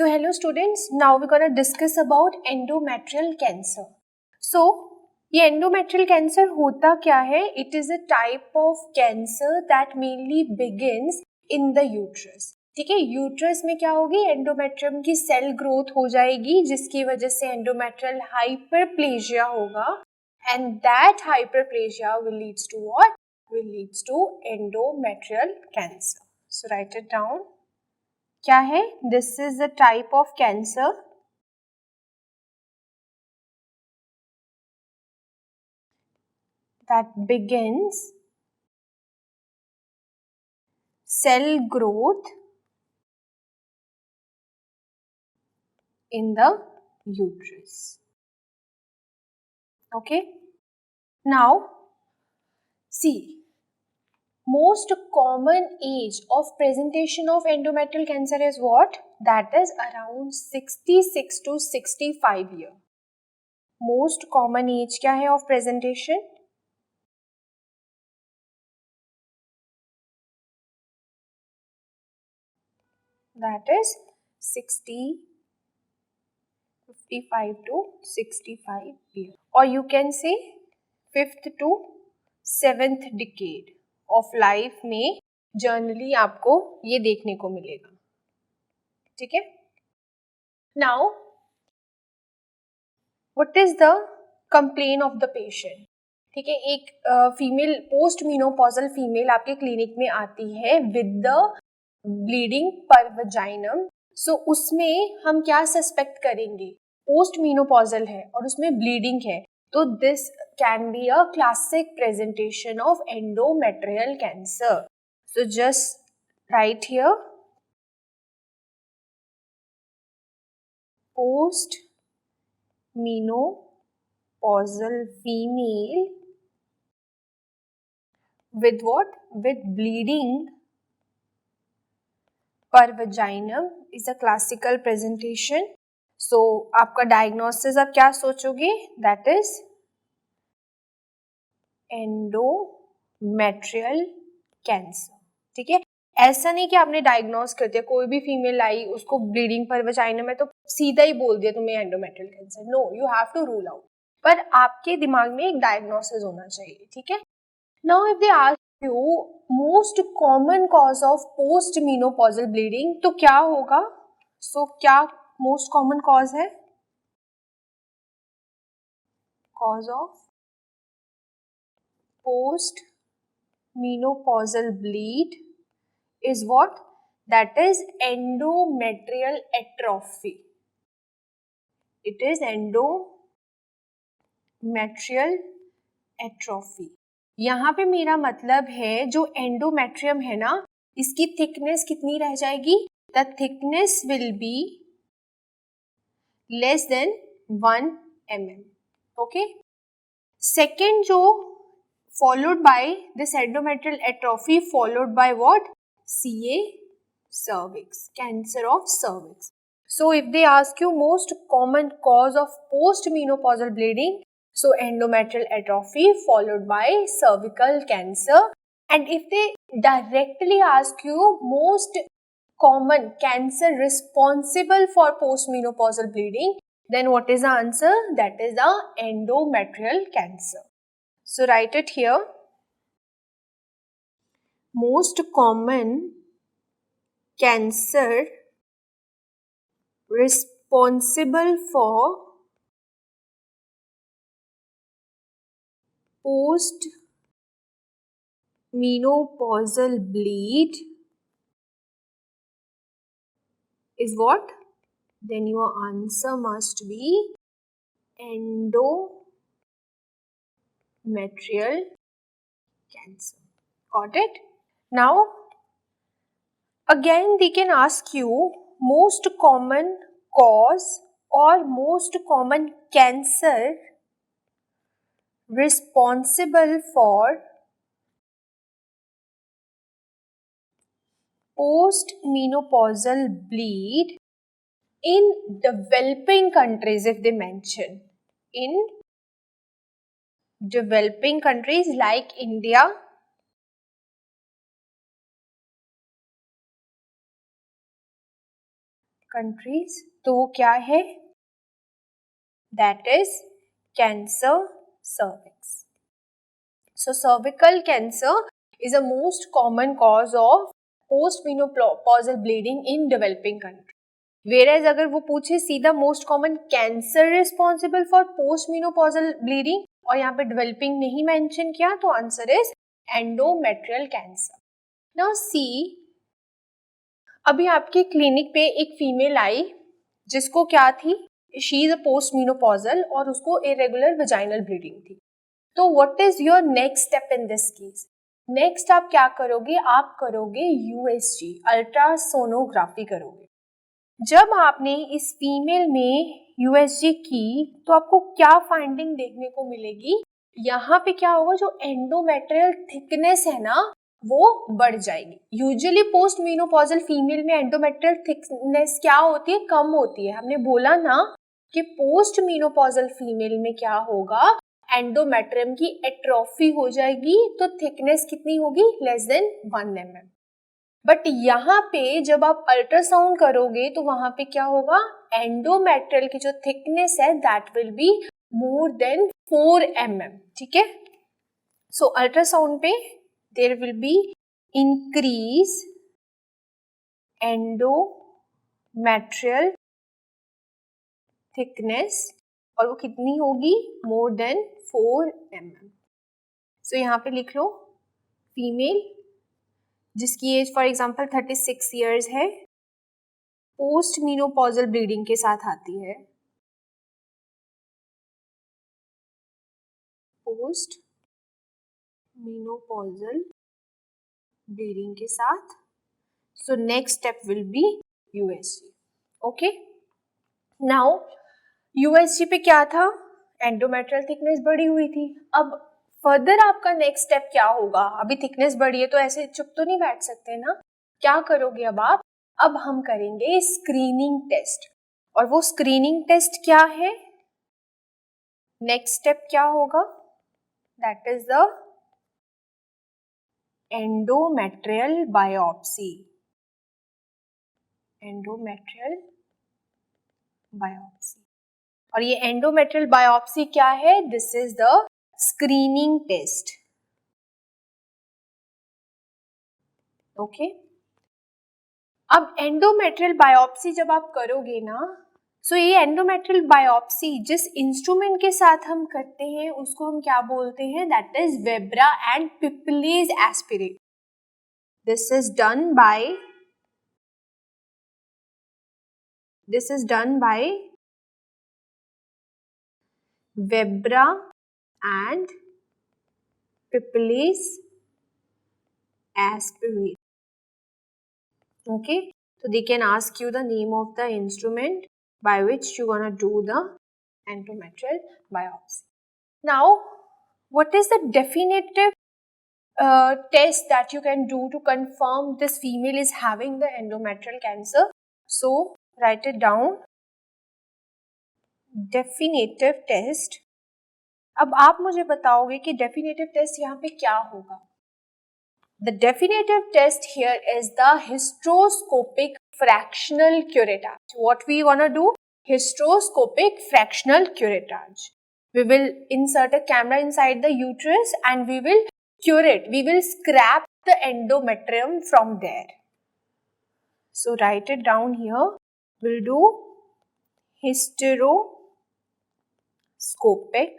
So hello students, now we're going to discuss about endometrial cancer. So ये endometrial cancer होता क्या है? It is a type of cancer that mainly begins in the uterus. ठीक है, uterus में क्या होगी? एंडोमेट्रियम की सेल ग्रोथ हो जाएगी जिसकी वजह से एंडोमेट्रियल हाइपरप्लेजिया होगा and that hyperplasia will leads to what? Will leads to endometrial cancer. So write it down. क्या है? This is a type of cancer that begins cell growth in the uterus. Okay, now see most common age of presentation of endometrial cancer is what? That is around 66 to 65 year. Most common age क्या है of presentation? That is 60, 55 to 65 year. Or you can say 5th to 7th decade of life में generally आपको ये देखने को मिलेगा. ठीक है. Now what is the complain of the patient? ठीक है, एक फीमेल पोस्ट मीनोपॉजल फीमेल आपके क्लिनिक में आती है विद द ब्लीडिंग पर वजाइनम. सो उसमें हम क्या सस्पेक्ट करेंगे? पोस्ट मीनोपॉजल है और उसमें ब्लीडिंग है, तो this can be a classic presentation of endometrial cancer. So just right here post menopausal female with what? With bleeding per vaginum is a classical presentation. So आपका diagnosis आप क्या सोचोगे? That is endometrial cancer. ठीक है, ऐसा नहीं कि आपने डायग्नोस कर दिया, कोई भी फीमेल आई उसको ब्लीडिंग पर वजाइनम है तो सीधा ही बोल दिया तुम्हें endometrial cancer. No, you have to rule out. पर आपके दिमाग में एक डायग्नोसिस होना चाहिए. ठीक है. Now if they ask you most common cause of post menopausal bleeding, तो क्या होगा? सो क्या मोस्ट कॉमन कॉज है? Cause of post menopausal bleed is what? That is endometrial atrophy. It is endometrial atrophy. यहाँ पे मेरा मतलब है जो एंडोमेट्रियम है ना, इसकी थिकनेस कितनी रह जाएगी? The thickness will be less than 1 mm. Okay. Second जो followed by this endometrial atrophy followed by what? CA cervix, cancer of cervix. So if they ask you most common cause of post-menopausal bleeding, so endometrial atrophy followed by cervical cancer. And if they directly ask you most common cancer responsible for post-menopausal bleeding, then what is the answer? That is the endometrial cancer. So write it here. Most common cancer responsible for post-menopausal bleed is what? Then your answer must be endometrial cancer. Got it? Now, again they can ask you most common cause or most common cancer responsible for post-menopausal bleed in developing countries. If they mention in developing countries like India, countries, तो वो क्या है? That is cancer cervix. So cervical cancer is a most common cause of postmenopausal bleeding in developing country. Whereas अगर वो पूछे सीधा most common cancer responsible for postmenopausal bleeding और यहाँ पे developing नहीं mention किया, तो answer is endometrial cancer. Now see, अभी आपके क्लिनिक पे एक फीमेल आई जिसको क्या थी? She is a postmenopausal और उसको irregular vaginal bleeding थी. तो what is your next step in this case? Next आप क्या करोगे? आप करोगे यूएसजी, अल्ट्रासोनोग्राफी करोगे. जब आपने इस फीमेल में यूएसजी की तो आपको क्या फाइंडिंग देखने को मिलेगी? यहाँ पे क्या होगा? जो एंडोमेट्रियल थिकनेस है ना, वो बढ़ जाएगी. यूजुअली पोस्ट मेनोपॉजल फीमेल में एंडोमेट्रियल थिकनेस क्या होती है? कम होती है. हमने बोला ना कि पोस्ट मेनोपॉजल फीमेल में क्या होगा? एंडोमेट्रियम की एट्रोफी हो जाएगी, तो थिकनेस कितनी होगी? Less than 1 mm. बट यहाँ पे जब आप अल्ट्रासाउंड करोगे तो वहां पे क्या होगा? एंडोमेट्रियल की जो थिकनेस है that will be more than 4 mm. ठीक है. सो अल्ट्रासाउंड पे there will be increase endometrial thickness और वो कितनी होगी? मोर देन 4 mm. सो यहाँ पे लिख लो फीमेल जिसकी एज फॉर एग्जांपल 36 इयर्स है, पोस्ट मेनोपॉजल ब्लीडिंग के साथ आती है. पोस्ट मेनोपॉजल ब्लीडिंग के साथ. So next step will be USG. Okay. Now USG पे क्या था? एंडोमेट्रियल थिकनेस बढ़ी हुई थी. अब फर्दर आपका नेक्स्ट स्टेप क्या होगा? अभी थिकनेस बढ़ी है तो ऐसे चुप तो नहीं बैठ सकते ना. क्या करोगे अब आप? अब हम करेंगे स्क्रीनिंग टेस्ट. और वो स्क्रीनिंग टेस्ट क्या है? नेक्स्ट स्टेप क्या होगा? That is the endometrial biopsy. Endometrial biopsy. और ये एंडोमेट्रियल बायोप्सी क्या है? This is the screening test. Okay. अब एंडोमेट्रियल बायोप्सी जब आप करोगे ना, सो ये एंडोमेट्रियल बायोप्सी जिस इंस्ट्रूमेंट के साथ हम करते हैं उसको हम क्या बोलते हैं? That is Vabra and Pipelle aspirate. This is done by Vabra and Pipples aspirate. Okay, so they can ask you the name of the instrument by which you gonna do the endometrial biopsy. Now, what is the definitive test that you can do to confirm this female is having the endometrial cancer? So, write it down. Definitive test. अब आप मुझे बताओगे कि definitive test यहाँ पे क्या होगा? The definitive test here is the hysteroscopic fractional curettage. What we wanna do? Hysteroscopic fractional curettage. We will insert a camera inside the uterus and we will curate. We will scrap the endometrium from there. So write it down here. We'll do hysteroscopic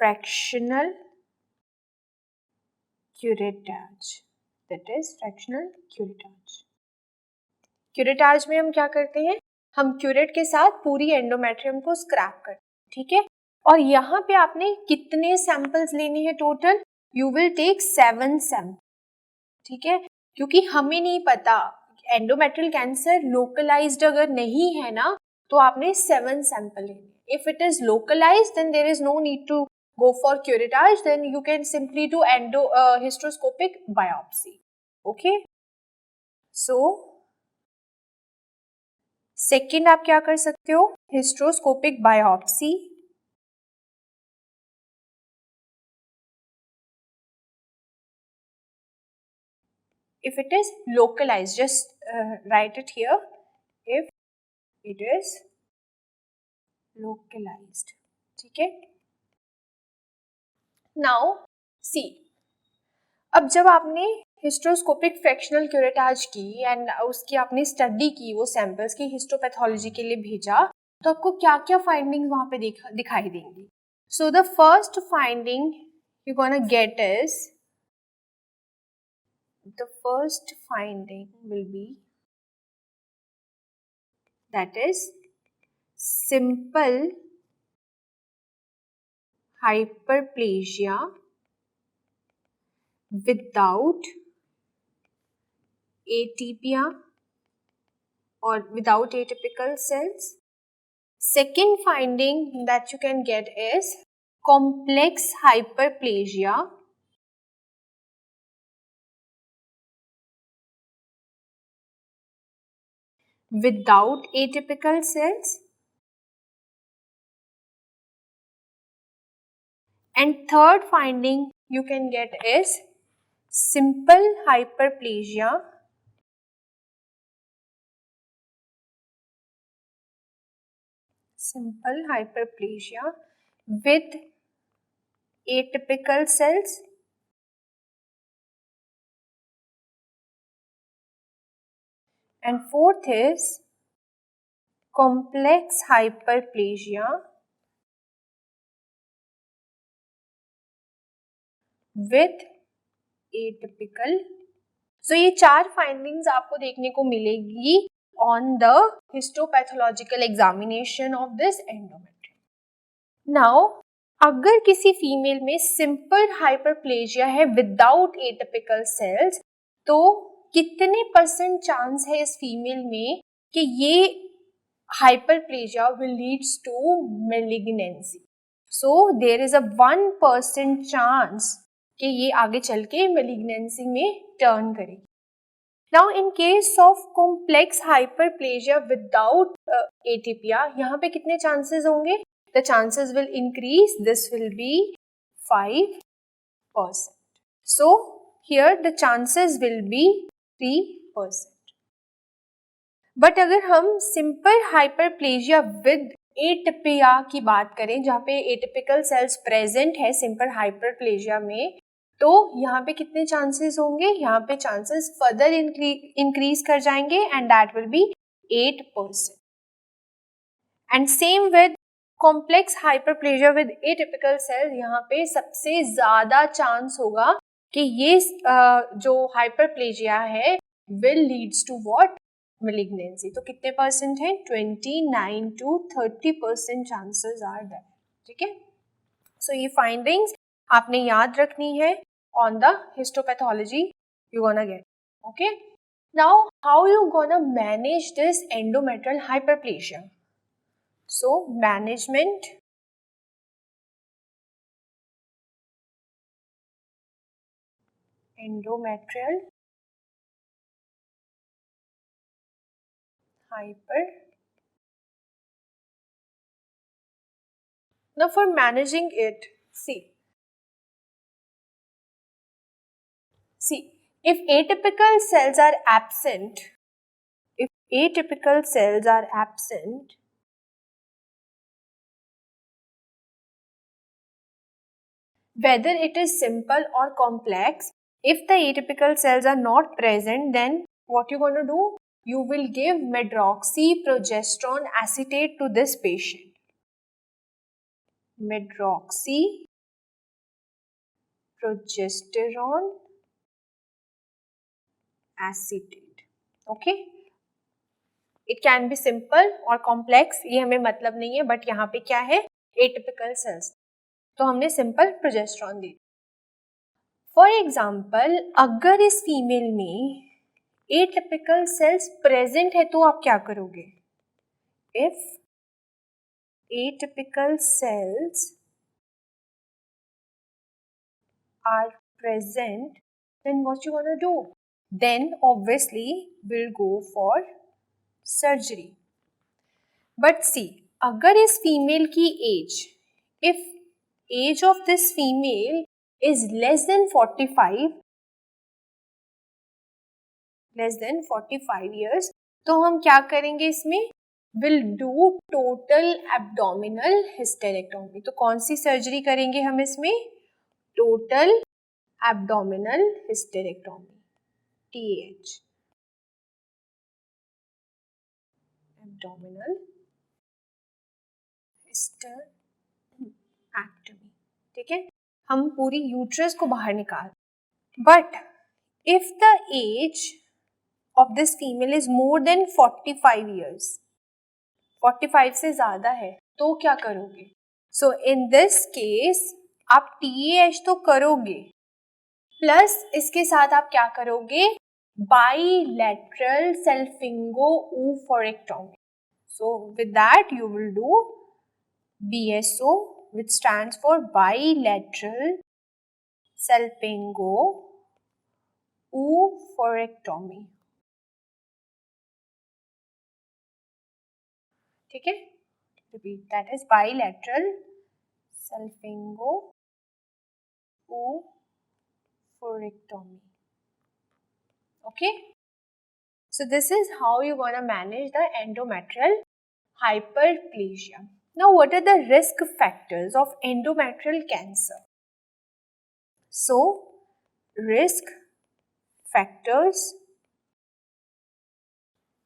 fractional curettage. That is fractional curettage. Curettage में हम क्या करते हैं? हम curate के साथ पूरी endometrium को स्क्रैप करते हैं. ठीक है. और यहाँ पे आपने कितने सैंपल्स लेने हैं total? You will take 7 sample. ठीक है. क्योंकि हमें नहीं पता एंडोमेट्रियल कैंसर लोकलाइज्ड अगर नहीं है ना तो आपने 7 सैंपल लेने. If it is localised then there is no need to go for curettage, then you can simply do hysteroscopic biopsy. Okay. So second आप क्या कर सकते हो? hysteroscopic biopsy. If it is localized, just write it here if it is localized. ठीक है. Now see, अब जब आपने हिस्टोस्कोपिक फ्रैक्शनल क्यूरेटाज की एंड उसकी आपने स्टडी की, वो सैंपल्स की हिस्टोपैथोलॉजी के लिए भेजा, तो आपको क्या क्या फाइंडिंग्स वहां पे दिखाई देंगी. So the first finding you gonna get is, the first finding will be that is simple hyperplasia without atypia or without atypical cells. Second finding that you can get is complex hyperplasia without atypical cells. And third finding you can get is simple hyperplasia with atypical cells. And fourth is complex hyperplasia with atypical. So ये चार findings आपको देखने को मिलेगी on the histopathological examination of this endometrium. Now अगर किसी female में simple hyperplasia है विदाउट एटिपिकल सेल्स, तो कितने % चांस है इस फीमेल में कि ये hyperplasia will leads to malignancy. So there is a 1% chance कि ये आगे चल के malignancy में turn करेगी. Now in case of complex hyperplasia without atypia, यहाँ पे कितने chances होंगे? The chances will increase. This will be 5%. So here the chances will be 3%. But अगर हम सिंपल हाइपरप्लेजिया विद एटिपिया की बात करें, जहाँ पे एटिपिकल सेल्स प्रेजेंट है सिंपल हाइपरप्लेजिया में, तो यहाँ पे कितने चांसेस होंगे? यहाँ पे चांसेस फर्दर इंक्रीज कर जाएंगे and that will be 8%. And same with complex hyperplasia with atypical cells, यहाँ पे सबसे ज्यादा चांस होगा कि ये जो हाइपरप्लेजिया है will leads to what? malignancy. तो कितने % है? 29 to 30% चांसेस आर देयर. ठीक है. सो ये फाइंडिंग्स आपने याद रखनी है on the histopathology you gonna get. Okay. Now how you gonna manage this endometrial hyperplasia? So management endometrial hyper. Now for managing it, see if atypical cells are absent, whether it is simple or complex, if the atypical cells are not present, then what you going to do? You will give medroxyprogesterone acetate to this patient. Medroxyprogesterone acetate. Okay. It can be simple or complex, ये हमें मतलब नहीं है, but यहाँ पे क्या है? Atypical cells. तो हमने simple progesterone the. For example अगर इस फीमेल में एटिपिकल सेल्स प्रेजेंट है तो आप क्या करोगे? If atypical cells are present then what you gonna do? Then obviously will go for surgery. But see, अगर इस फीमेल की age, if age of this female is less than 45, less than 45 years, तो हम क्या करेंगे इसमें, will do total abdominal hysterectomy. तो कौन सी सर्जरी करेंगे हम इसमें, total abdominal hysterectomy, TH, abdominal hysterectomy, ठीक है, हम पूरी यूट्रस को बाहर निकाल। But if the age of this female is more than 45 years, 45 से ज़्यादा है, तो क्या करोगे, so in this case आप TAH तो करोगे, प्लस इसके साथ आप क्या करोगे, bilateral salpingo-oophorectomy. So with that you will do BSO, which stands for bilateral salpingo-oophorectomy. ठीक है, repeat, that is bilateral salpingo-oophorectomy. Okay, so this is how you gonna manage the endometrial hyperplasia. Now what are the risk factors of endometrial cancer? So risk factors,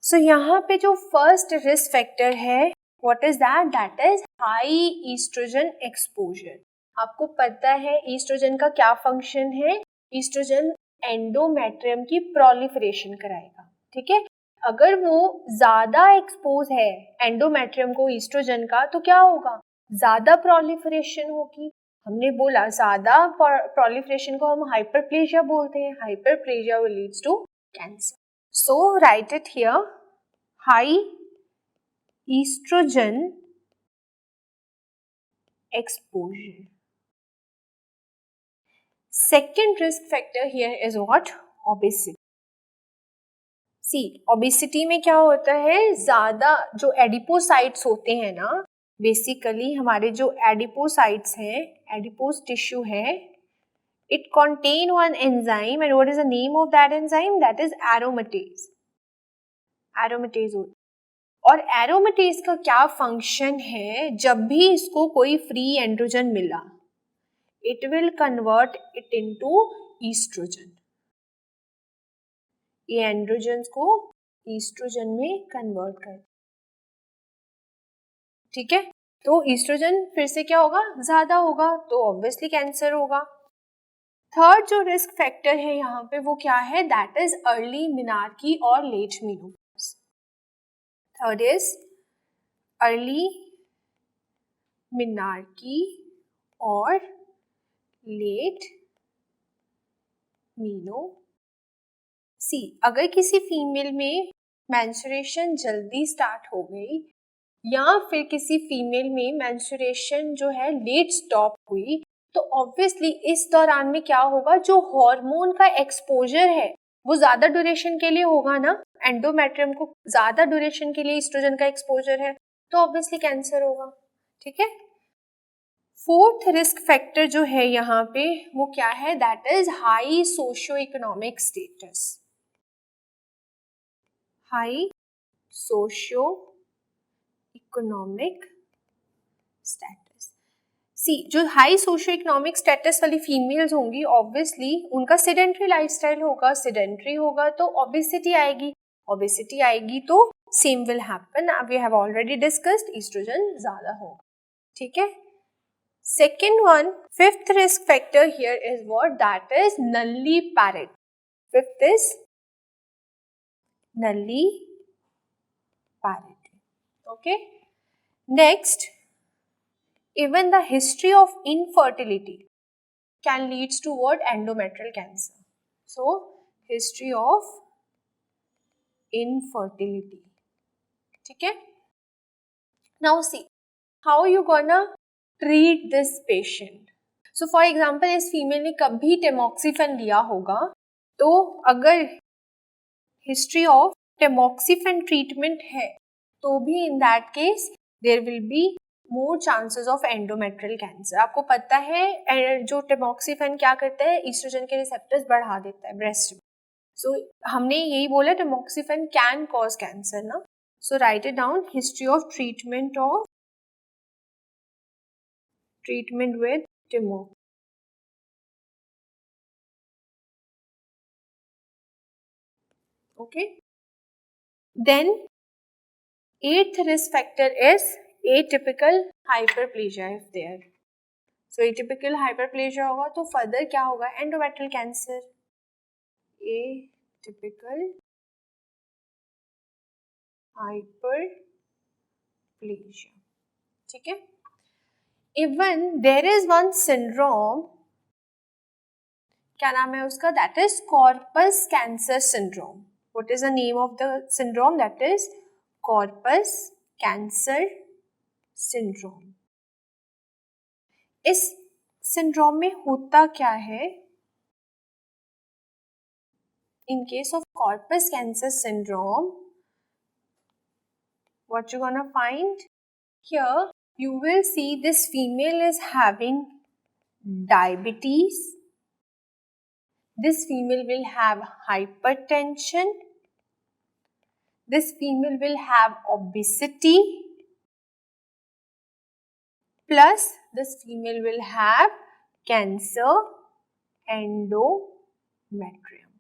so यहाँ पे जो first risk factor है, what is that, that is high oestrogen exposure. आपको पता है oestrogen का क्या function है, ईस्ट्रोजन एंडोमेट्रियम की प्रोलिफरेशन कराएगा, ठीक है, अगर वो ज्यादा एक्सपोज है एंडोमेट्रियम को ईस्ट्रोजन का, तो क्या होगा, ज्यादा प्रोलिफरेशन होगी। हमने बोला ज्यादा प्रोलिफरेशन को हम हाइपरप्लेजिया बोलते हैं, hyperplasia will leads to cancer. So write it here, high estrogen exposure. Second risk factor here is what? Obesity. See, obesity में क्या होता है, ज़्यादा जो एडिपोसाइट्स होते हैं ना, बेसिकली हमारे जो एडिपोसाइट्स हैं, एडिपोस टिश्यू है, it contain one enzyme, and what is the name of that enzyme? That is aromatase. Aromatase होता है, और एरोमेटेज का क्या फंक्शन है, जब भी इसको कोई फ्री एंड्रोजन मिला, it will convert it into oestrogen, ये एंड्रोजन्स को ईस्ट्रोजन में कन्वर्ट कर, ठीक है, तो ईस्ट्रोजन फिर से क्या होगा, ज्यादा होगा, तो ऑब्वियसली कैंसर होगा. थर्ड जो रिस्क फैक्टर है यहाँ पे वो क्या है, दैट इज अर्ली मेनार्की और late menopause. Third is early menarche और लेट मीनो. सी, अगर किसी फीमेल में मेंस्ट्रुएशन जल्दी स्टार्ट हो गई या फिर किसी फीमेल में मेंस्ट्रुएशन जो है लेट स्टॉप हुई, तो ऑब्वियसली इस दौरान में क्या होगा, जो हार्मोन का एक्सपोजर है वो ज्यादा ड्यूरेशन के लिए होगा ना, एंडोमेट्रियम को ज्यादा ड्यूरेशन के लिए एस्ट्रोजन का एक्सपोजर है, तो ऑब्वियसली कैंसर होगा, ठीक है. फोर्थ रिस्क फैक्टर जो है यहाँ पे वो क्या है, that is high socio economic status. High socio economic status. See, जो हाई सोशियो इकोनॉमिक स्टेटस वाली फीमेल्स होंगी, ऑब्वियसली उनका सेडेंट्री लाइफस्टाइल होगा, सेडेंट्री होगा तो ओबेसिटी आएगी, ओबेसिटी आएगी तो same will happen, we have already discussed, estrogen ज्यादा होगा, ठीक है. Second one, fifth risk factor here is what? That is nulliparity. Fifth is nulliparity. Okay. Next, even the history of infertility can leads to what? Endometrial cancer. So, history of infertility. ठीक है. Now see, how you gonna treat this patient. So for example, इस female ने कभी टेमोक्सिफेन लिया होगा, तो अगर history of टेमोक्सिफेन treatment है तो भी in that case there will be more chances of endometrial cancer. आपको पता है जो टेमोक्सिफेन क्या करता है, ईस्ट्रोजन के रिसेप्टर्स बढ़ा देता है ब्रेस्ट में, सो हमने यही बोला tamoxifen कैन कॉज कैंसर ना. So write it down. History of treatment with tamoxifen. Okay. Then 8th risk factor is atypical hyperplasia if there. So atypical hyperplasia होगा तो further क्या होगा? Endometrial cancer. Atypical hyperplasia. ठीक है? Even there is one syndrome, क्या नाम है उसका? That is corpus cancer syndrome. What is the name of the syndrome? That is corpus cancer syndrome. इस syndrome में होता क्या है? In case of corpus cancer syndrome, what you gonna find? Here you will see this female is having diabetes. This female will have hypertension. This female will have obesity. Plus this female will have cancer endometrium.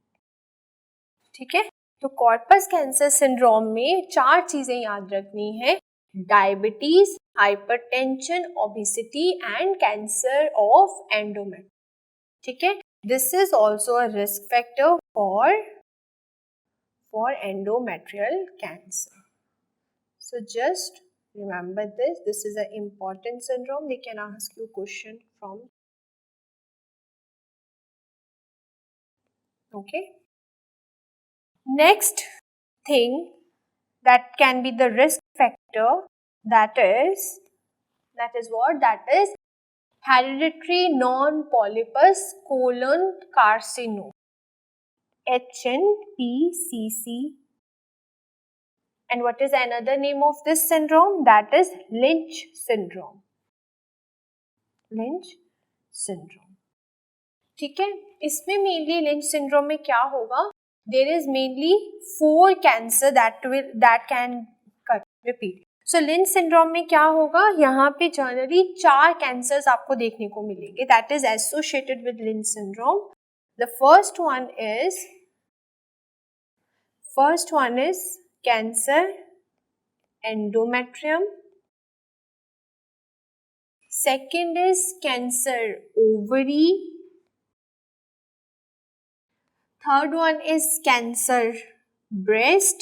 ठीक है? तो corpus cancer syndrome में 4 चीजें याद रखनी है. Diabetes, hypertension, obesity and cancer of endometrium. ठीक है? This is also a risk factor for endometrial cancer. So just remember this. This is an important syndrome. They can ask you question from. Okay. Next thing that can be the risk factor, that is what? That is hereditary non-polypous colon carcinoma, HNPCC. And what is another name of this syndrome? That is Lynch syndrome. Lynch syndrome. ठीक है? इसमें mainly Lynch syndrome में क्या होगा? There is mainly 4 cancer that can repeat. So Lynch syndrome में क्या होगा? यहाँ पे generally 4 cancers आपको देखने को मिलेंगे. That is associated with Lynch syndrome. The first one is cancer endometrium. Second is cancer ovary. Third one is cancer breast.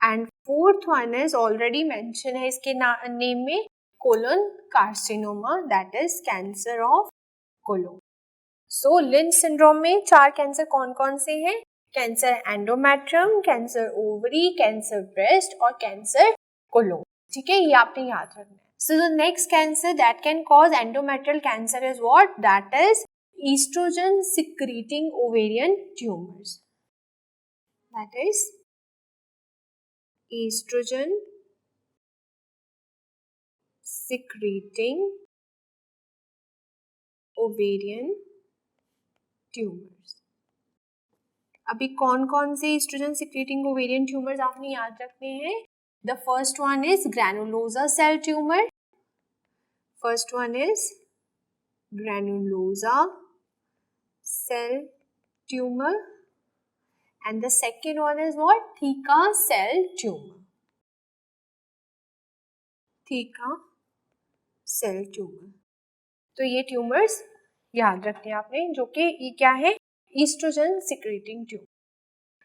And fourth one is already mentioned है इसके name में colon carcinoma, that is cancer of colon. So Lynch syndrome में 4 cancer कौन कौन से हैं? Cancer endometrium, cancer ovary, cancer breast और cancer colon. ठीक है? ये आपने याद रखना है. So the next cancer that can cause endometrial cancer is what? That is estrogen secreting ovarian tumors. That is estrogen secreting ovarian tumors. अभी कौन कौन से estrogen secreting ovarian tumors आपने याद रखने हैं? The first one is granulosa cell tumor. First one is granulosa cell tumor. And the second one is what? Theca cell tumor. Theca cell tumor. तो ये ट्यूमर्स याद रखने हैं आपने, जो कि ये क्या है? Estrogen secreting tumor.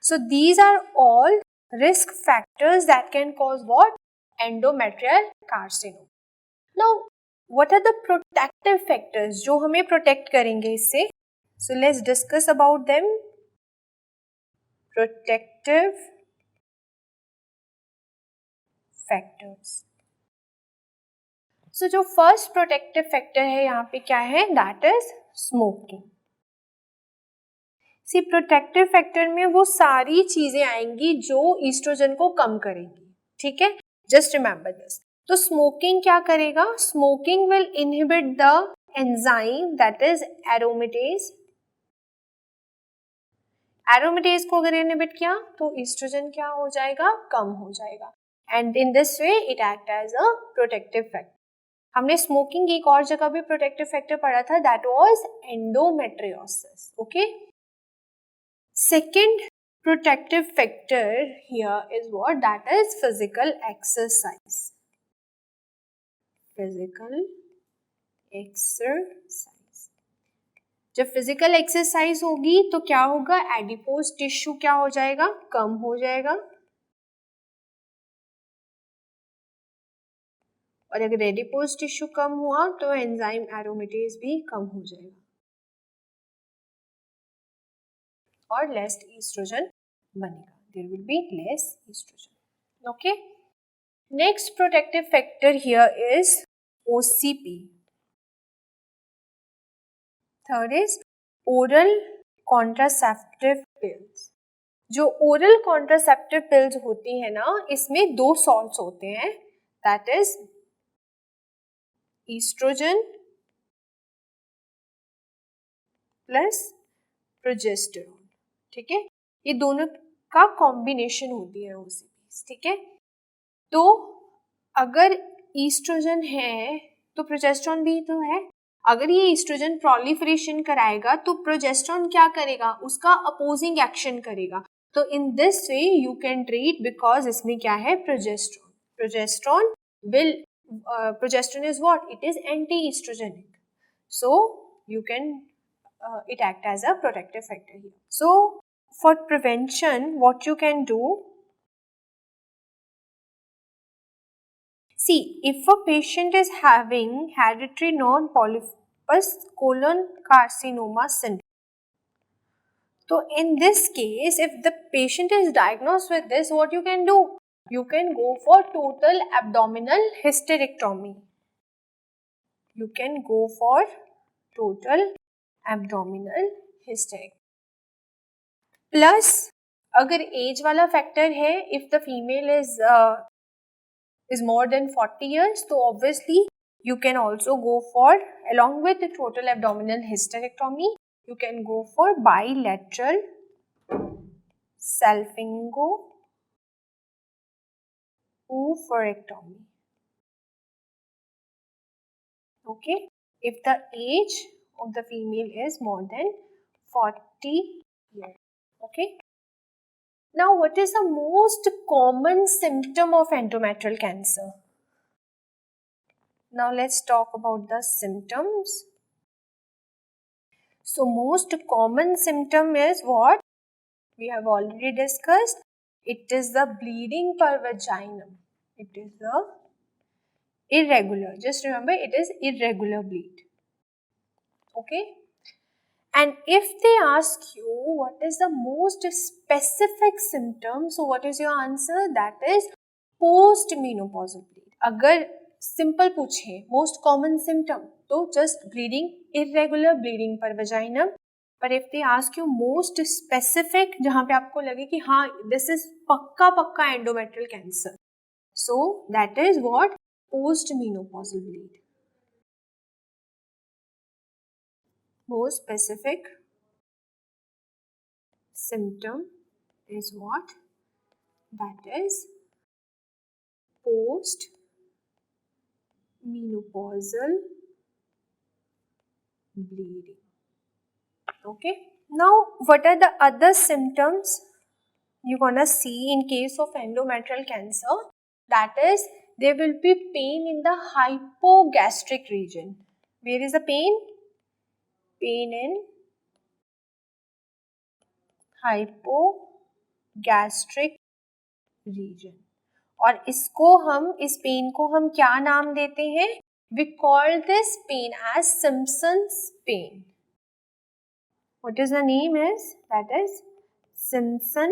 So these are all risk factors that can cause what? Endometrial carcinoma. Now, what are the protective factors जो हमें protect करेंगे इससे? So let's discuss about them. Protective factors. So जो first protective factor है यहाँ पे क्या है? That is smoking. See, protective factor में वो सारी चीजें आएंगी जो ईस्ट्रोजन को कम करेंगी. ठीक है? Just remember this. तो स्मोकिंग क्या करेगा? Smoking will inhibit the enzyme that is aromatase. Aromatase को अगर इनहिबिट किया तो ईस्ट्रोजन क्या हो जाएगा, कम हो जाएगा, and in this way it act as a protective factor. हमने स्मोकिंग की एक और जगह भी प्रोटेक्टिव फैक्टर पढ़ा था, that was endometriosis. Okay, second protective factor here is what, that is physical exercise. Physical exercise. जब फिजिकल एक्सरसाइज होगी तो क्या होगा, एडिपोज टिश्यू क्या हो जाएगा, कम हो जाएगा, और अगर एडिपोज टिश्यू कम हुआ तो एंजाइम एरोमेटेज भी कम हो जाएगा और लेस ईस्ट्रोजन बनेगा. There will be less oestrogen. Okay, next protective factor here is OCP. Third is oral contraceptive pills. जो ओरल कॉन्ट्रासेप्टिव पिल्स होती है ना, इसमें दो सॉल्ट्स होते हैं, that is oestrogen plus progesterone. ठीक है, ये दोनों का कॉम्बिनेशन होती है OCP. ठीक है, तो अगर ईस्ट्रोजन है तो प्रोजेस्टेरोन भी तो है. अगर ये ईस्ट्रोजन प्रोलिफरेशन कराएगा तो प्रोजेस्टेरोन क्या करेगा, उसका अपोजिंग एक्शन करेगा. तो इन this way you can treat, because इसमें क्या है, progesterone. Progesterone will progesterone is what, it is anti-estrogenic, so you can it act as a protective factor here. So for prevention what you can do, see, if a patient is having hereditary non-polypus colon carcinoma syndrome, so in this case if the patient is diagnosed with this, what you can do, you can go for total abdominal hysterectomy. You can go for total abdominal hysterectomy. Plus, अगर as वाला factor है, if the female is more than 40 years, तो obviously you can also go for, along with the total abdominal hysterectomy, you can go for bilateral salpingo oophorectomy. Okay, if the age of the female is more than 40 years. Okay, now what is the most common symptom of endometrial cancer? Now let's talk about the symptoms. So most common symptom is what we have already discussed. It is the bleeding per vaginum. It is the irregular, just remember it is irregular bleed. Okay, and if they ask you what is the most specific symptom, so what is your answer, that is postmenopausal bleed. अगर simple पूछे most common symptom तो just bleeding, irregular bleeding पर वजाइनम. पर if they ask you most specific, जहाँ पे आपको लगे कि हाँ दिस इज पक्का पक्का endometrial cancer, so that is what, postmenopausal bleed. Most specific symptom is what, that is postmenopausal bleeding. Okay, now what are the other symptoms you're gonna see in case of endometrial cancer? That is, there will be pain in the hypogastric region. Where is the pain? Pain in hypogastric region. और इसको हम, इस pen को हम क्या नाम देते हैं? We call this pain as Simpson's pain. What is the name is? That is Simpson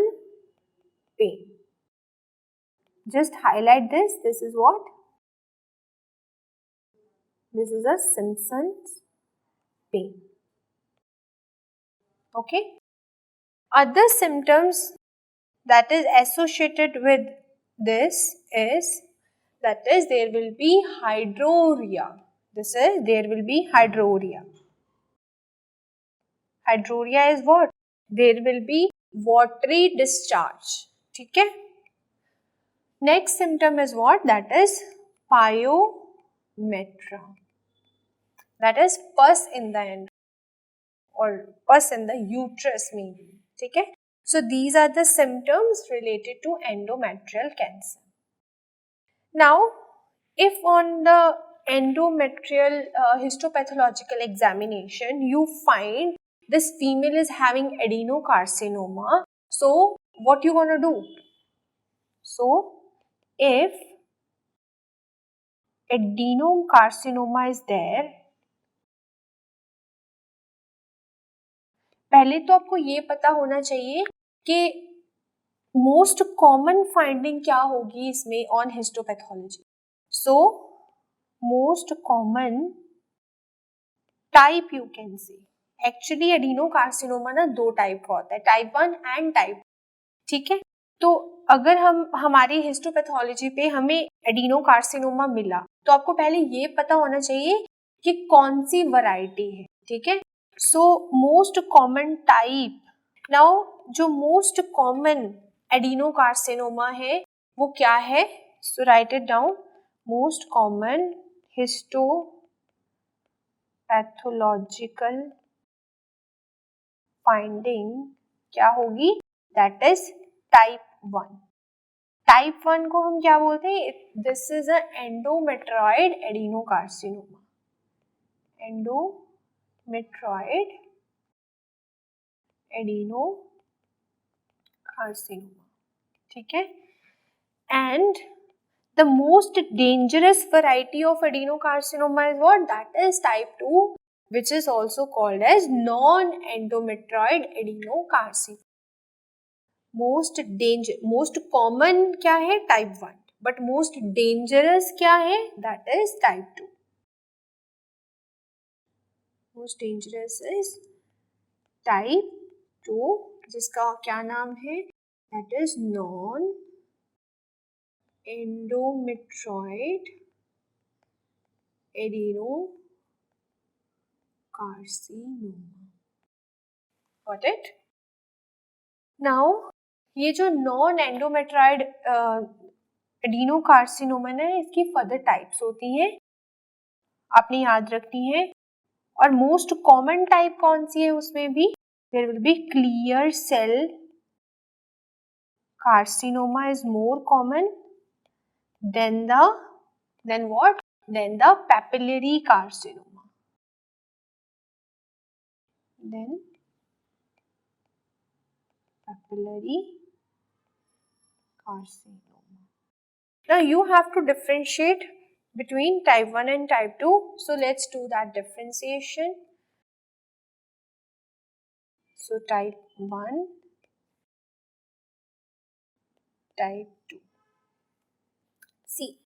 pain. Just highlight this. This is what? This is a Simpson's pain. Okay. Other symptoms that is associated with this is, that is there will be hydrorrhea. This is, there will be hydrorrhea. Hydrorrhea is what? There will be watery discharge. ठीक है. Next symptom is what? That is pyometra. That is pus in the end or pus in the uterus maybe. ठीक है. So these are the symptoms related to endometrial cancer. Now, if on the endometrial histopathological examination you find this female is having adenocarcinoma, so what you gonna do? So if adenocarcinoma is there, पहले तो आपको ये पता होना चाहिए कि most common finding क्या होगी इसमें on histopathology. So most common type you can से. एक्चुअली एडिनोकार्सिनोमा ना दो टाइप का होता है, टाइप 1 एंड टाइप. ठीक है. तो अगर हम हमारी हिस्टोपैथोलॉजी पे हमें एडिनोकार्सिनोमा मिला तो आपको पहले ये पता होना चाहिए कि कौन सी वैरायटी है. ठीक है. So most common type. Now जो मोस्ट कॉमन एडिनोकार्सिनोमा है वो क्या है? So write it down. Most common histopathological finding क्या होगी? That is type 1. टाइप 1 को हम क्या बोलते हैं? This is a endometrioid adenocarcinoma. Endometrioid adenocarcinoma. ठीक है. And the most dangerous variety of adenocarcinoma is what? That is type 2, which is also called as non-endometrioid adenocarcinoma. most common क्या है? type 1. but most dangerous क्या है? that is type 2. most dangerous is type 2, जिसका क्या नाम है? that is non-endometrioid adenocarcinoma. got it? now ये जो नॉन एंडोमेट्रॉइड एडिनोकार्सिनोमा है, इसकी फर्दर टाइप्स होती हैं, आपने याद रखनी है. और मोस्ट कॉमन टाइप कौन सी है उसमें भी? There will be clear cell carcinoma is more common than what? Then the papillary carcinoma. Then papillary carcinoma. Now you have to differentiate between type 1 and type 2. So let's do that differentiation. So type 1, type 2. See,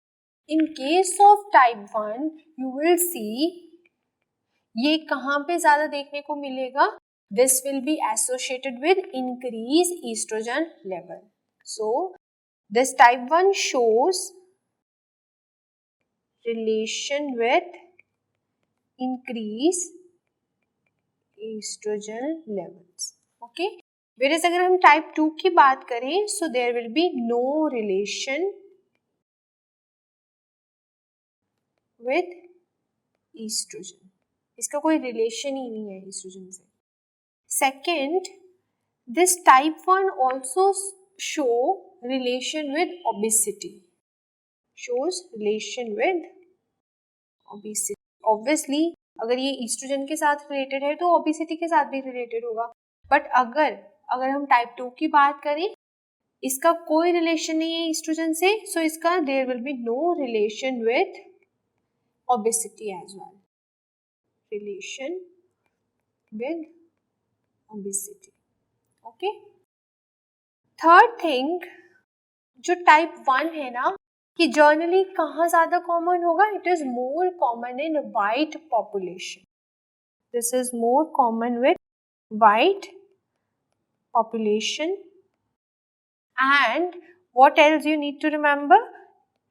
in case of type 1, you will see ये कहाँ पे ज़्यादा देखने को मिलेगा? This will be associated with increased estrogen level. So this type 1 shows relation with increased estrogen levels. Okay. Whereas अगर हम type 2 की बात करें, so there will be no relation with estrogen. इसका कोई रिलेशन ही नहीं है estrogen से. Second, this type 1 also show relation with obesity. Shows relation with obesity. Obviously, अगर ये estrogen के साथ related है तो obesity के साथ भी related होगा. But अगर हम type 2 की बात करें, इसका कोई relation नहीं है estrogen से, so इसका there will be no relation with obesity as well. Relation with obesity. Okay. Third thing, जो type 1 है ना, कि जनरली कहाँ ज़्यादा कॉमन होगा? It is more common in white population. This is more common with white population. And what else you need to remember?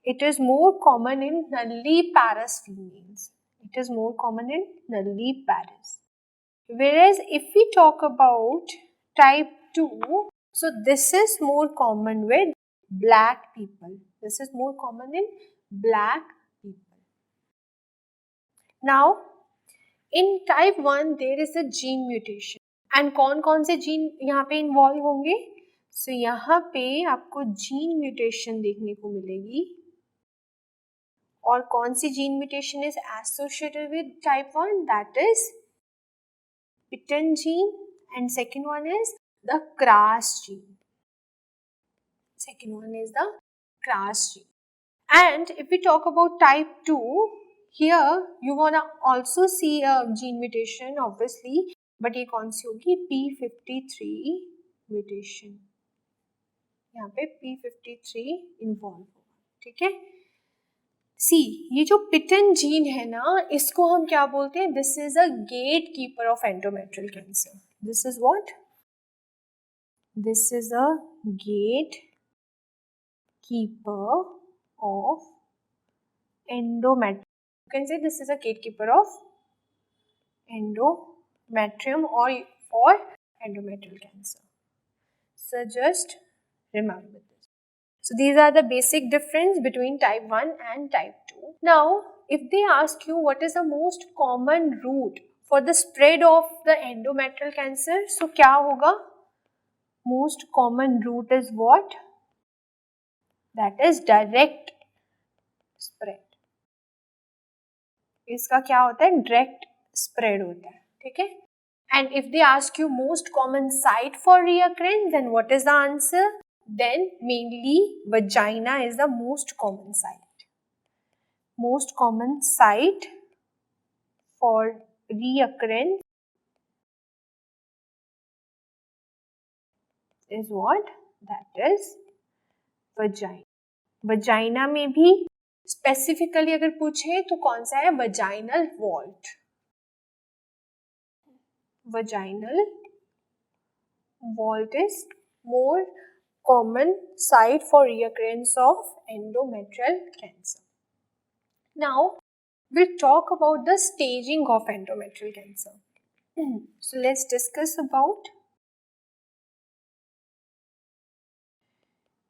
It is more common in nulliparous females. It is more common in nulliparous. Whereas if we talk about type 2. So this is more common with black people. This is more common in black people. Now, in type 1 there is a gene mutation. And कौन से gene यहाँ पे involve होंगे? So यहाँ पे आपको gene mutation देखने को मिलेगी. और कौन सी gene mutation is associated with type 1? That is PTEN gene, and second one is the KRAS gene. Second one is the CRAS gene. And if we talk about type 2, here you wanna also see a gene mutation obviously, but ये कौन सी होगी? P53 mutation. यहाँ पे P53 involve होगा. ठीक है. सी, ये जो पिटन जीन है ना, इसको हम क्या बोलते हैं? This is a gate keeper of endometrial cancer. This is what? This is a gate keeper of endometrium. You can say this is a gatekeeper of endometrium or for endometrial cancer. So just remember this. So these are the basic difference between type 1 and type 2. Now, if they ask you what is the most common route for the spread of the endometrial cancer, so क्या होगा? Most common route is what? That is direct spread. इसका क्या होता है? Direct spread होता है. ठीक है. And if they ask you most common site for reoccurrence, then what is the answer? Then mainly vagina is the most common site. Most common site for reoccurrence is what? That is vagina. Vagina में भी specifically अगर पूछे तो कौन सा है? Vaginal vault. Vaginal vault is more common site for recurrence of endometrial cancer. Now we'll talk about the staging of endometrial cancer. So let's discuss about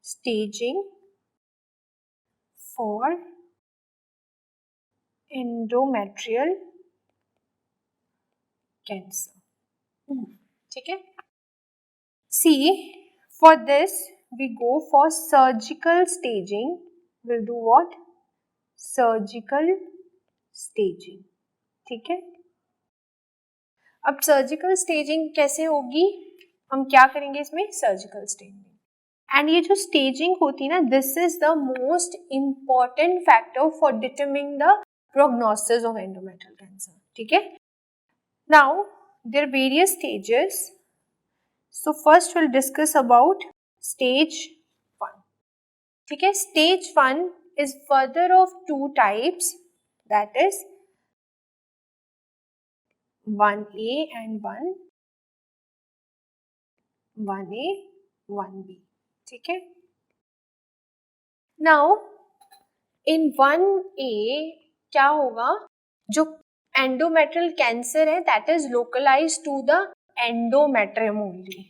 staging for endometrial cancer. ठीक है. See, for this we go for surgical staging. We'll do what? Surgical staging. ठीक है. अब surgical staging कैसे होगी? हम क्या करेंगे इसमें? Surgical staging. एंड ये जो स्टेजिंग होती है ना, this is the most important factor for determining the prognosis of endometrial cancer. ठीक है. Now there various stages. So first will discuss about stage 1. ठीक है. Stage 1 is further of 2 types, that is 1A and 1A 1B. ठीक है. Now in 1A क्या होगा? जो endometrial cancer है that is localise to the endometrium only.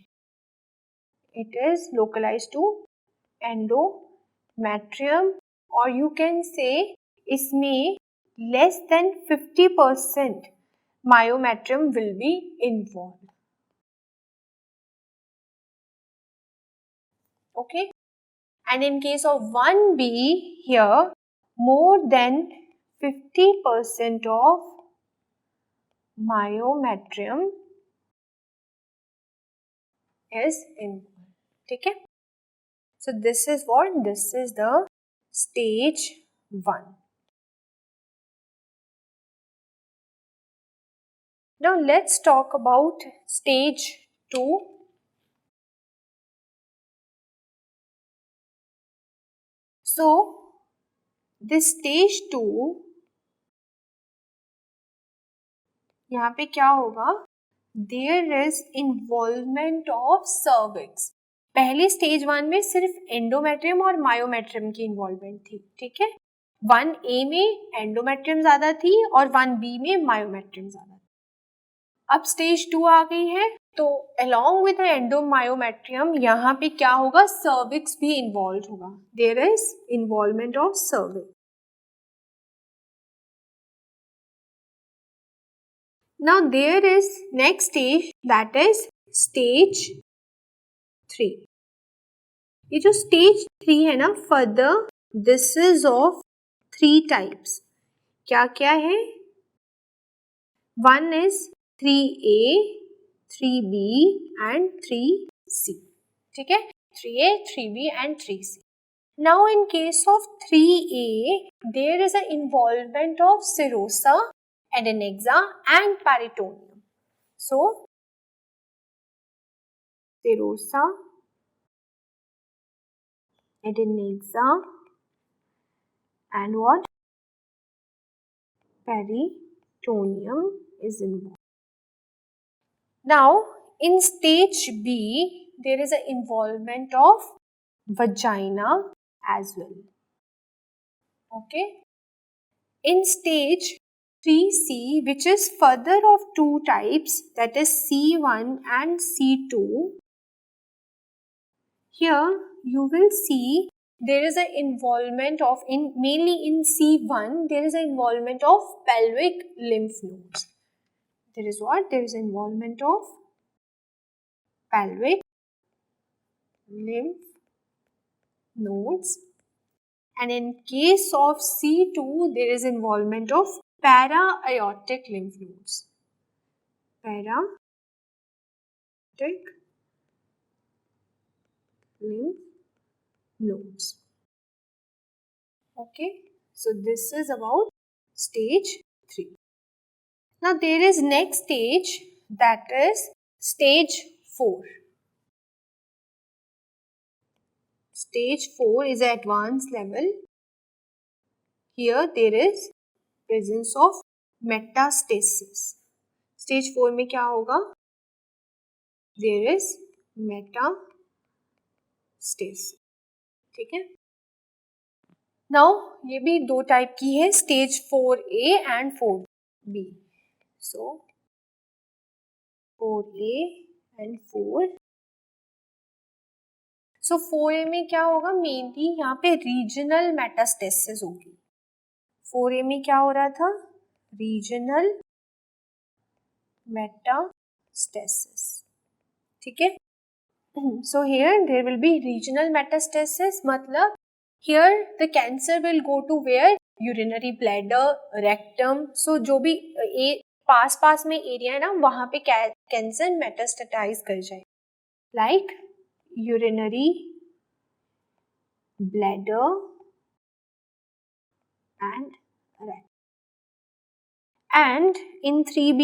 It is localise to endometrium, और you can say इसमें less than 50% myometrium will be involved. Okay. And in case of 1B, here more than 50% of myometrium is involved. ठीक है. So this is what? This is the stage 1. Now let's talk about stage 2. So this stage 2, यहाँ पे क्या होगा? There is involvement of cervix. पहले stage 1 में सिर्फ endometrium और मायोमेट्रियम की इन्वॉल्वमेंट थी. ठीक है. 1A में एंडोमेट्रियम ज्यादा थी और 1B में मायोमेट्रियम ज्यादा. अब स्टेज 2 आ गई है. तो along with the endomyometrium यहाँ पे क्या होगा, cervix भी involved होगा. There is involvement of cervix. Now there is next stage, that is stage 3. ये जो stage 3 है ना, further this is of 3 types. क्या क्या है? One is 3A, 3B and 3C. ठीक है, 3A, 3B and 3C. Now in case of 3A, there is an involvement of serosa, adnexa and peritoneum. So, serosa, adnexa and what? Peritoneum is involved. Now, in stage B, there is an involvement of vagina as well. Okay. In stage 3C, which is further of 2 types, that is C1 and C2, here you will see there is an involvement of, mainly in C1, there is an involvement of pelvic lymph nodes. There is what? There is involvement of pelvic lymph nodes. And in case of C2, there is involvement of para-aortic lymph nodes. Para-aortic lymph nodes. Okay, so this is about stage 3. Now there is next stage, that is stage 4. Stage 4 is an advanced level. Here there is presence of metastasis. Stage 4 में क्या होगा? There is metastasis. ठीक है? Now ये भी 2 type की है, stage 4A and 4B. So 4A and 4. So 4A में क्या होगा? मेनली यहाँ पे रीजनल मेटास्टेसिस होगी. 4A में क्या हो रहा था? Regional metastasis. ठीक है? So here there will be regional metastasis, मतलब here the cancer will go to where? Urinary bladder, rectum. So जो भी पास में एरिया है ना, वहाँ पे कैंसर मेटास्टेटाइज कर जाए. Like urinary bladder and rectum. And in 3B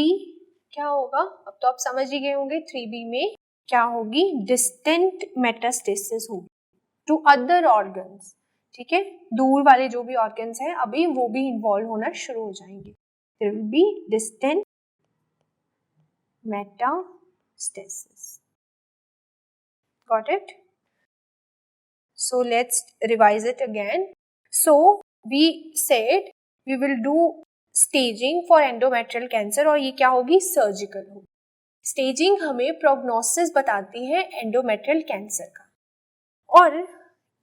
क्या होगा? अब तो आप समझ ही गए होंगे 3B में क्या होगी? डिस्टेंट मेटास्टेसिस होगी टू अदर ऑर्गन्स. ठीक है, दूर वाले जो भी ऑर्गन्स हैं अभी वो भी इन्वॉल्व होना शुरू हो जाएंगे. There will be distant metastasis. Got it? So let's revise it again. So we said we will do staging for endometrial cancer, और ये क्या होगी? सर्जिकल होगी. स्टेजिंग हमें प्रोग्नोसिस बताती है एंडोमेट्रियल कैंसर का. और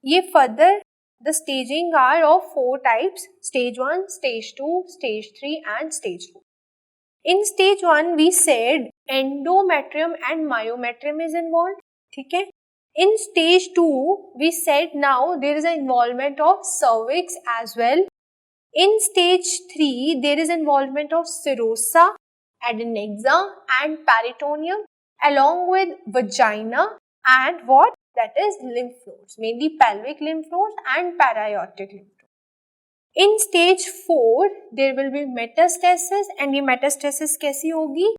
ये further the staging are of 4 types, stage 1, stage 2, stage 3 and stage 4. In stage 1 we said endometrium and myometrium is involve. ठीक है. In stage 2 we said now there is a involvement of cervix as well. In stage 3, there is involvement of serosa, adnexa and peritoneum along with vagina and what? That is lymph nodes, mainly pelvic lymph nodes and para-aortic lymph nodes. In stage 4, there will be metastasis, and ये metastasis कैसी होगी?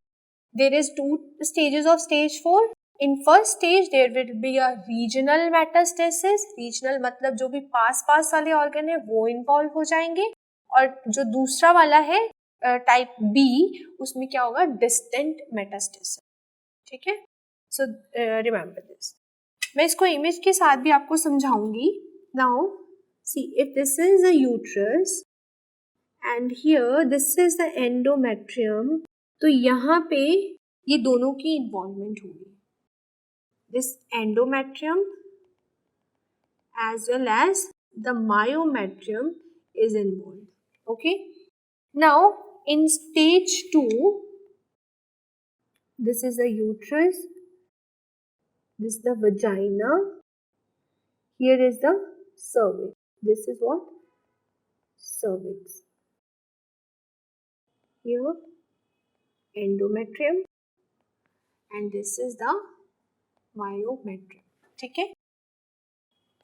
There is 2 stages of stage 4. In first stage, there will be a regional metastasis. Regional मतलब जो भी पास वाले organ है वो involve हो जाएंगे, और जो दूसरा वाला है टाइप बी, उसमें क्या होगा? Distant metastasis. ठीक है. So remember this. मैं इसको इमेज के साथ भी आपको समझाऊंगी. Now see, if this is a uterus and here this is the endometrium, तो यहाँ पे ये दोनों की इन्वॉल्वमेंट होगी, this endometrium as well as the myometrium is involved. Okay, now in stage 2, this is the uterus, this is the vagina, here is the cervix, this is what? Cervix, here endometrium and this is the myometrium. ठीक है,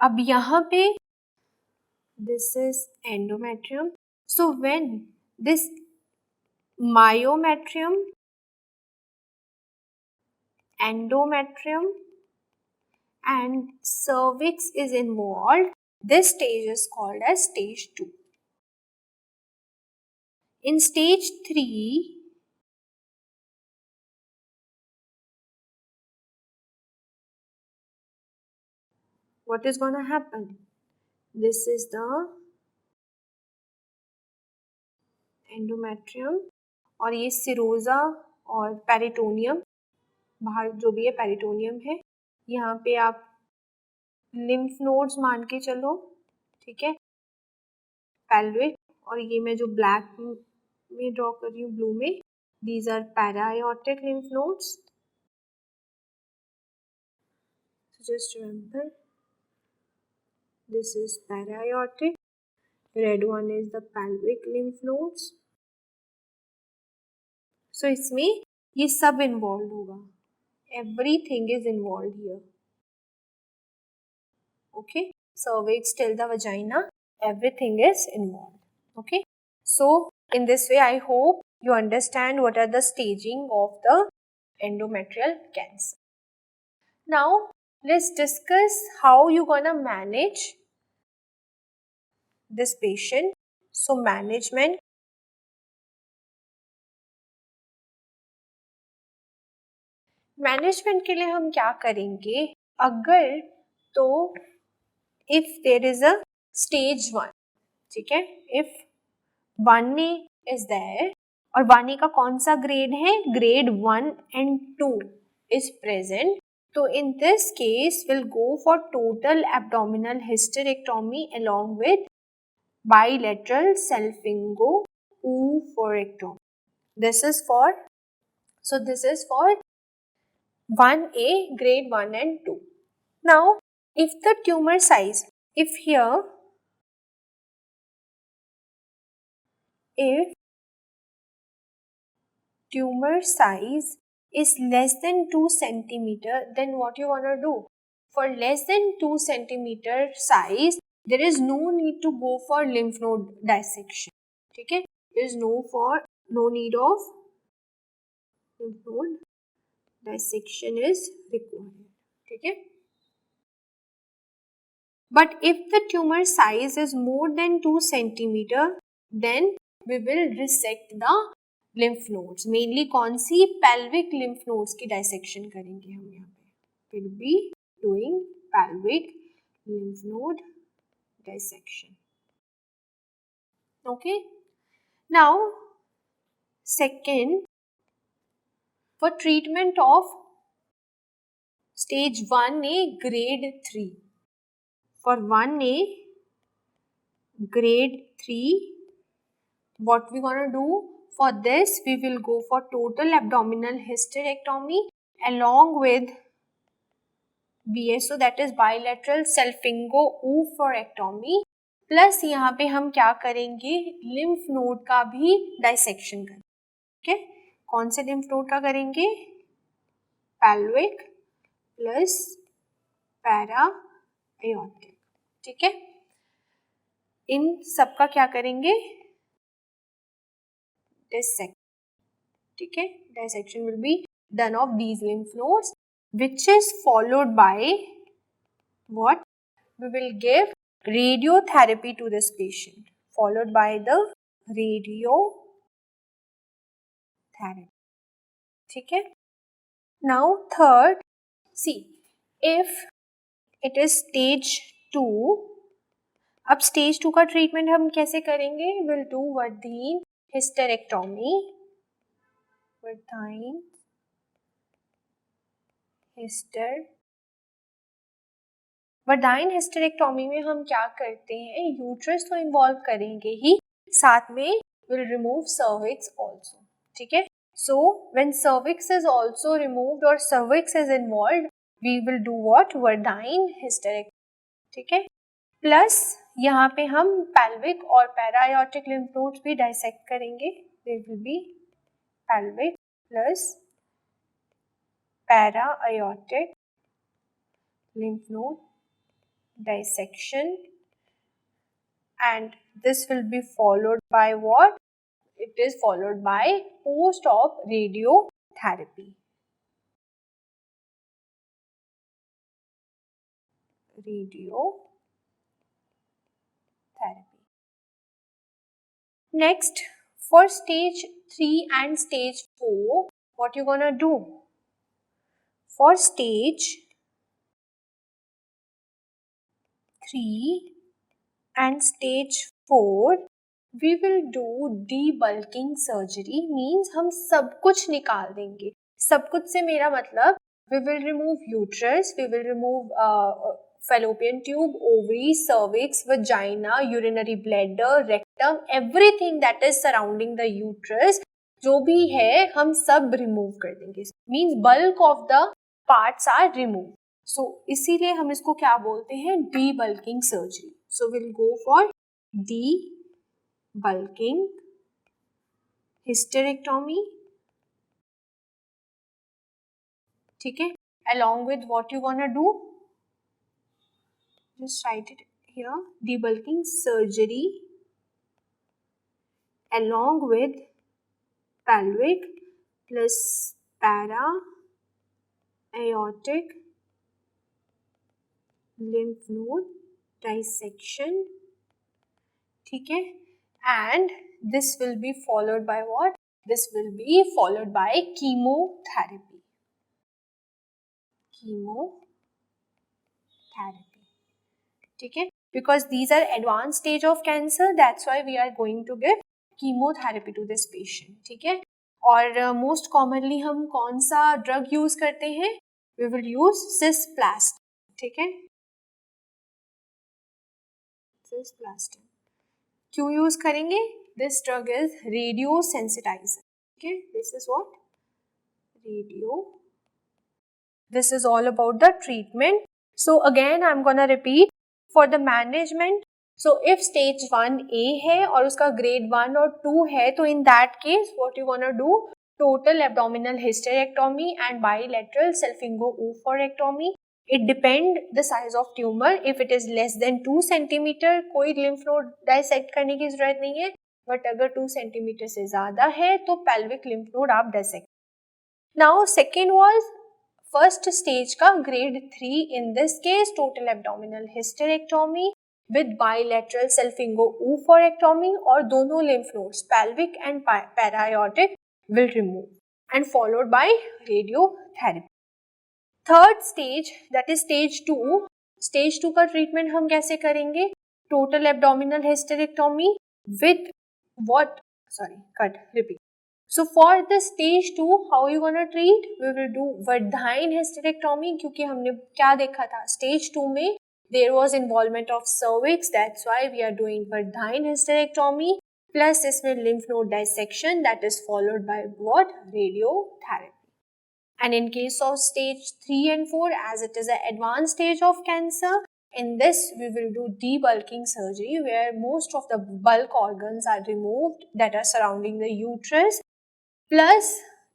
अब यहाँ पे this is endometrium. So when this myometrium, endometrium and cervix is involved, this stage is called as stage 2. In stage 3, what is going to happen? This is the endometrium और ये सिरोजा और peritoneum, बाहर जो भी है पेरिटोनियम है, यहाँ पे आप लिम्फ नोड्स मान के चलो, ठीक है, पेल्विक, और ये मैं जो ब्लैक में ड्रॉ कर रही हूँ ब्लू में, these are para-aortic lymph nodes. So just remember, this is para-aortic, red one is the pelvic lymph nodes. So इसमें ये सब involved होगा, everything is involved here. Okay, cervix till the vagina, everything is involved. Okay, so in this way I hope you understand what are the staging of the endometrial cancer. Now let's discuss how you gonna manage this patient. So management, के लिए हम क्या करेंगे, अगर तो if there is a stage 1, ठीक है, if 1A is there और 1A का कौन सा ग्रेड है, ग्रेड 1 and 2 is present, तो in this case we'll go for total abdominal hysterectomy along with bilateral salpingo-oophorectomy. This is for 1A, grade 1 and 2. Now if the tumor size, if tumor size is less than 2 centimeter, then what you wanna do? For less than 2 centimeter size, there is no need to go for lymph node dissection. ठीक है, there is no need of lymph node dissection is required. ठीक है, but if the tumor size is more than 2 centimeter, then we will resect the lymph nodes. Mainly कौन सी, pelvic lymph nodes की dissection करेंगे हम यहाँ पे. We'll be doing pelvic lymph node dissection. Okay. Now second, for treatment of stage 1A grade 3, for 1A grade 3, what we gonna do? For this we will go for total abdominal hysterectomy along with BSO, that is bilateral salpingo-oophorectomy, plus यहाँ पे हम क्या करेंगे, lymph node का भी dissection करेंगे. ठीक है, कौन से लिम्फ नोड का करेंगे, पेल्विक प्लस पैरा-एओर्टिक. ठीक है, इन सबका क्या करेंगे, डिसेक्ट. ठीक है, dissection will be done of these lymph nodes, which is followed by what? We will give radiotherapy to this patient, followed by the radiotherapy. ठीक है, now third, see, if it is stage 2, अब stage 2 का treatment हम कैसे करेंगे, we'll do Wardeen hysterectomy, Wardeen Wertheim hysterectomy में हम क्या करते हैं, यूट्रस तो इन्वॉल्व करेंगे ही, साथ में विल रिमूव सर्विक्स ऑल्सो, ठीक है। So when cervix is also removed और cervix is involve, we will do what, Wertheim hysterectomy, ठीक है। प्लस यहाँ पे हम पेल्विक और पैरायोटिक लिम्फ नोड्स भी डाइसेक्ट करेंगे, there will be pelvic plus para-aortic lymph node dissection, and this will be followed by what? It is followed by post-op radiotherapy. Next, for stage 3 and stage 4, what you gonna do? For stage 3 and stage 4, we will do debulking surgery, means हम सब कुछ निकाल देंगे। सब कुछ से मेरा मतलब, we will remove uterus, we will remove fallopian tube, ovary, cervix, vagina, urinary bladder, rectum, everything that is surrounding the uterus, जो भी है हम सब remove कर देंगे, means bulk of the parts are removed. So इसीलिए हम इसको क्या बोलते हैं, debulking surgery. So we'll go for debulking hysterectomy, ठीक है। Along with what you gonna do, just write it here, debulking surgery along with pelvic plus para-aortic lymph node dissection, ठीक है। And this will be followed by what? This will be followed by chemotherapy. ठीक है, because these are advanced stage of cancer, that's why we are going to give chemotherapy to this patient, ठीक है। और most commonly हम कौन सा drug use करते हैं, we will use cisplatin, ठीक है। cisplatin क्यों यूज करेंगे, this drug is radio sensitizer, okay, this is what, this is all about the treatment. So again I'm gonna repeat, for the management, so if stage 1A है और उसका grade 1 और 2 है, तो in that case what you gonna do, total abdominal hysterectomy and bilateral salpingo-oophorectomy. It depend the size of tumor. If it is less than 2 centimeter, कोई lymph node dissect करने की जरूरत नहीं है, but अगर 2 centimeter से ज़्यादा है तो pelvic lymph node आप dissect. Now second was first stage का grade 3, in this case total abdominal hysterectomy with bilateral salpingo-oophorectomy, और दोनों lymph nodes pelvic and para-aortic will remove and followed by radiotherapy. Third stage, that is stage 2. Stage 2 का treatment हम कैसे करेंगे, total abdominal hysterectomy with what, repeat. So for the stage 2, how you gonna treat, we will do वर्धाइन hysterectomy, क्योंकि हमने क्या देखा था, stage 2 में there was involvement of cervix, that's why we are doing वर्धाइन hysterectomy, plus इसमें lymph node dissection, that is followed by what, radiotherapy. And in case of stage 3 and 4, as it is an advanced stage of cancer, in this we will do debulking surgery, where most of the bulk organs are removed that are surrounding the uterus, plus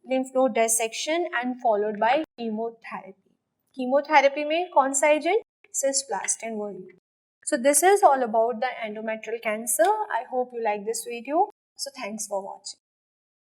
lymph node dissection and followed by chemotherapy. Chemotherapy में कौन सा agent, cisplatin will use. So this is all about the endometrial cancer. I hope you like this video. So thanks for watching.